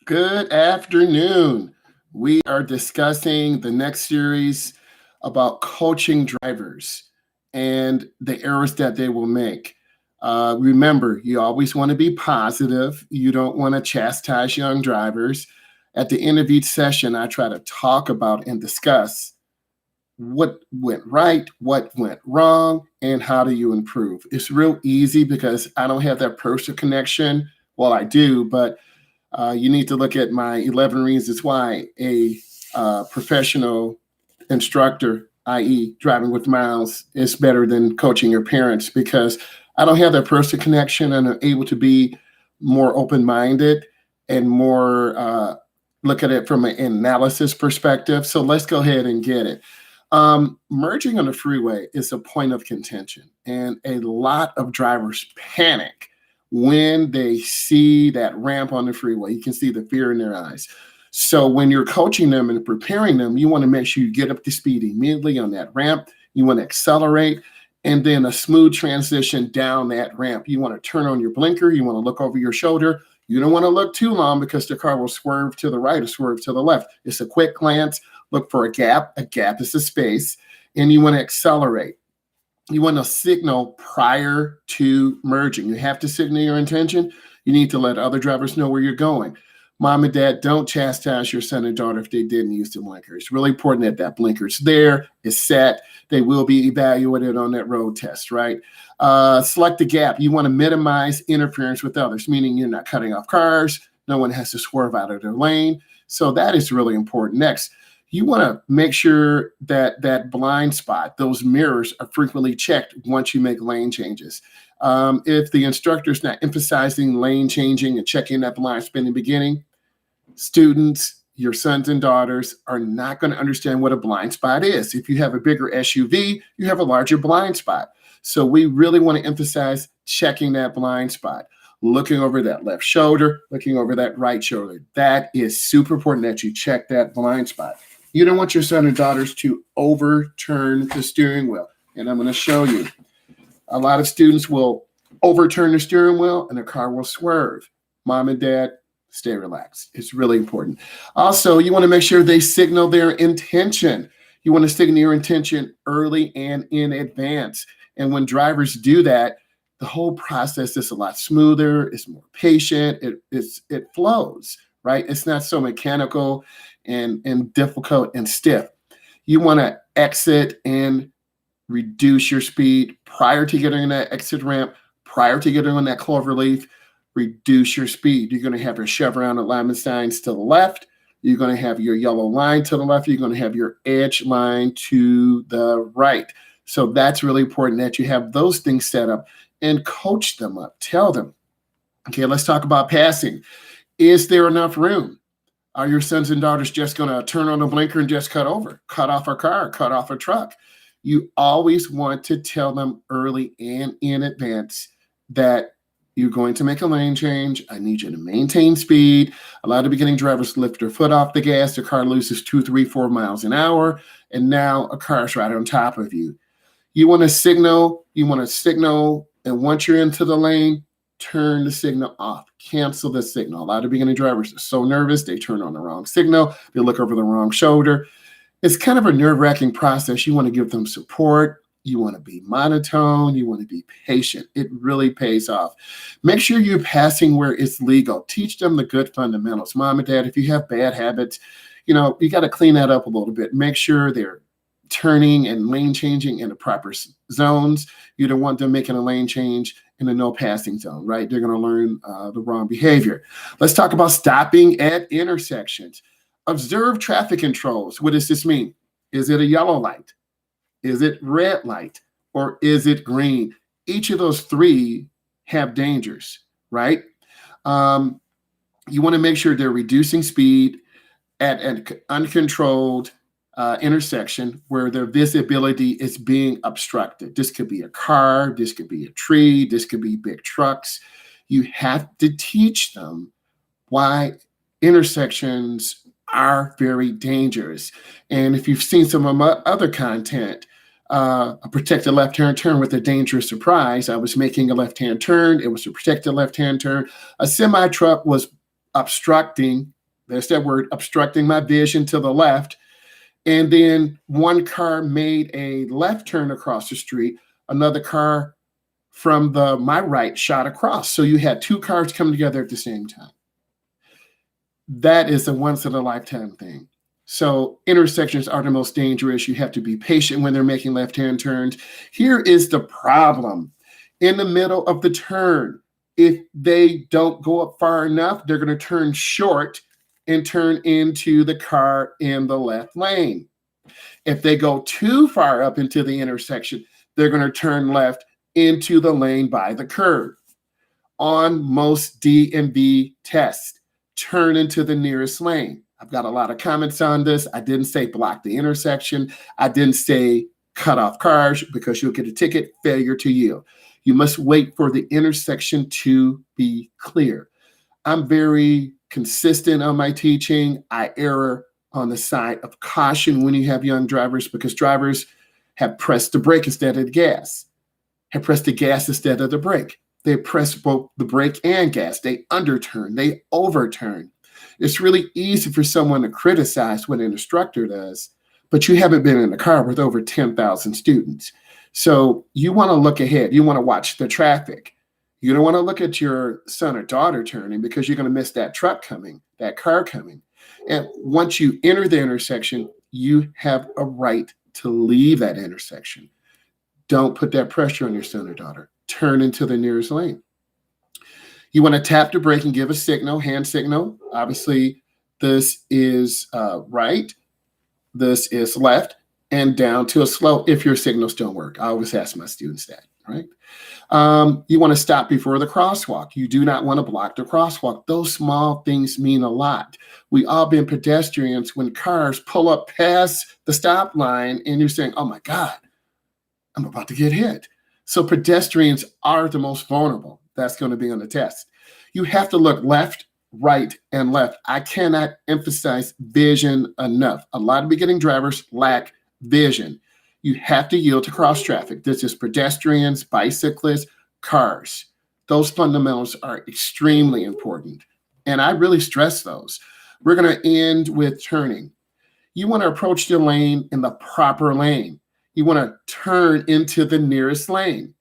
Good afternoon. We are discussing the next series about coaching drivers and the errors that they will make. Remember, you always want to be positive. You don't want to chastise young drivers. At the end of each session, I try to talk about and discuss what went right, what went wrong, and how do you improve. It's real easy because I don't have that personal connection. Well, I do, but you need to look at my 11 reasons why a professional instructor, i.e., driving with Myles, is better than coaching your parents because I don't have that personal connection and I'm able to be more open minded and more look at it from an analysis perspective. So let's go ahead and get it. Merging on the freeway is a point of contention, and a lot of drivers panic when they see that ramp on the freeway. You can see the fear in their eyes. So when you're coaching them and preparing them, you want to make sure you get up to speed immediately on that ramp. You want to accelerate and then a smooth transition down that ramp. You want to turn on your blinker. You want to look over your shoulder. You don't want to look too long because the car will swerve to the right or swerve to the left. It's a quick glance. Look for a gap. A gap is a space. And you want to accelerate. You want to signal prior to merging. You have to signal your intention. You need to let other drivers know where you're going. Mom and dad, don't chastise your son and daughter if they didn't use the blinker. It's really important that that blinker's there, is set. They will be evaluated on that road test, right? Select the gap. You want to minimize interference with others, meaning you're not cutting off cars. No one has to swerve out of their lane. So that is really important. Next, you want to make sure that that blind spot, those mirrors, are frequently checked once you make lane changes. If the instructor is not emphasizing lane changing and checking that blind spot in the beginning, students, your sons and daughters, are not going to understand what a blind spot is. If you have a bigger SUV, you have a larger blind spot. So we really want to emphasize checking that blind spot, looking over that left shoulder, looking over that right shoulder. That is super important that you check that blind spot. You don't want your son and daughters to overturn the steering wheel. And I'm going to show you. A lot of students will overturn the steering wheel and the car will swerve. Mom and dad, stay relaxed. It's really important. Also, you want to make sure they signal their intention. You want to signal your intention early and in advance. And when drivers do that, the whole process is a lot smoother. It's more patient. It flows, right? It's not so mechanical and difficult and stiff. You want to exit and reduce your speed prior to getting on that exit ramp, prior to getting on that clover leaf. Reduce your speed. You're going to have your chevron alignment signs to the left. You're going to have your yellow line to the left. You're going to have your edge line to the right. So that's really important that you have those things set up and coach them up. Tell them, okay, let's talk about passing. Is there enough room? Are your sons and daughters just going to turn on the blinker and just cut over, cut off a car, cut off a truck? You always want to tell them early and in advance that you're going to make a lane change. I need you to maintain speed. A lot of beginning drivers lift their foot off the gas. The car loses 2, 3, 4 miles an hour, and now a car's right on top of you. You want to signal. And once you're into the lane, turn the signal off. Cancel the signal. A lot of beginning drivers are so nervous, they turn on the wrong signal. They look over the wrong shoulder. It's kind of a nerve-wracking process. You want to give them support. You want to be monotone. You want to be patient. It really pays off. Make sure you're passing where it's legal. Teach them the good fundamentals. Mom and dad, if you have bad habits, you got to clean that up a little bit. Make sure they're turning and lane changing in the proper zones. You don't want them making a lane change in a no passing zone, right? They're going to learn the wrong behavior. Let's talk about stopping at intersections. Observe traffic controls. What does this mean? Is it a yellow light? Is it red light? Or is it green? Each of those three have dangers, right? You want to make sure they're reducing speed at an uncontrolled intersection where their visibility is being obstructed. This could be a car, this could be a tree, this could be big trucks. You have to teach them why intersections are very dangerous. And if you've seen some of my other content, a protected left-hand turn with a dangerous surprise. I was making a left-hand turn. It was a protected left-hand turn. A semi-truck was obstructing There's that word, obstructing my vision to the left. And then one car made a left turn across the street. Another car from my right shot across. So you had two cars coming together at the same time. That is a once in a lifetime thing. So intersections are the most dangerous. You have to be patient when they're making left-hand turns. Here is the problem. In the middle of the turn, if they don't go up far enough, they're going to turn short and turn into the car in the left lane. If they go too far up into the intersection, they're going to turn left into the lane by the curb. On most DMV tests, turn into the nearest lane. I've got a lot of comments on this. I didn't say block the intersection. I didn't say cut off cars because you'll get a ticket, failure to yield. You must wait for the intersection to be clear. I'm very consistent on my teaching. I err on the side of caution when you have young drivers because drivers have pressed the brake instead of the gas, have pressed the gas instead of the brake. They press both the brake and gas. They underturn, they overturn. It's really easy for someone to criticize what an instructor does, but you haven't been in a car with over 10,000 students. So you want to look ahead. You want to watch the traffic. You don't want to look at your son or daughter turning because you're going to miss that truck coming, that car coming. And once you enter the intersection, you have a right to leave that intersection. Don't put that pressure on your son or daughter. Turn into the nearest lane. You want to tap the brake and give a signal, hand signal. Obviously, this is right. This is left, and down to a slow if your signals don't work. I always ask my students that, right? You want to stop before the crosswalk. You do not want to block the crosswalk. Those small things mean a lot. We all been pedestrians when cars pull up past the stop line and you're saying, oh my God, I'm about to get hit. So pedestrians are the most vulnerable. That's going to be on the test. You have to look left, right, and left. I cannot emphasize vision enough. A lot of beginning drivers lack vision. You have to yield to cross traffic. This is pedestrians, bicyclists, cars. Those fundamentals are extremely important. And I really stress those. We're going to end with turning. You want to approach the lane in the proper lane. You want to turn into the nearest lane.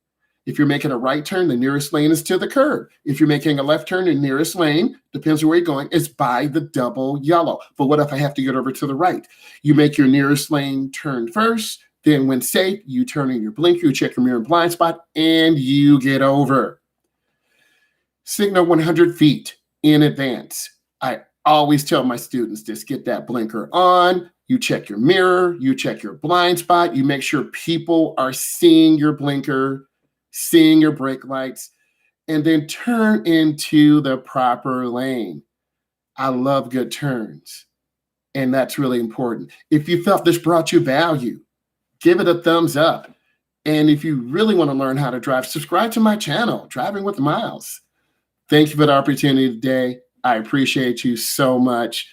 If you're making a right turn, the nearest lane is to the curb. If you're making a left turn, the nearest lane, depends on where you're going, is by the double yellow. But what if I have to get over to the right? You make your nearest lane turn first. Then when safe, you turn in your blinker, you check your mirror and blind spot, and you get over. Signal 100 feet in advance. I always tell my students this, get that blinker on. You check your mirror, you check your blind spot, you make sure people are seeing your blinker, seeing your brake lights, and then turn into the proper lane. I love good turns, and that's really important. If you felt this brought you value, give it a thumbs up. And if you really want to learn how to drive, subscribe to my channel, Driving with Myles. Thank you for the opportunity today. I appreciate you so much.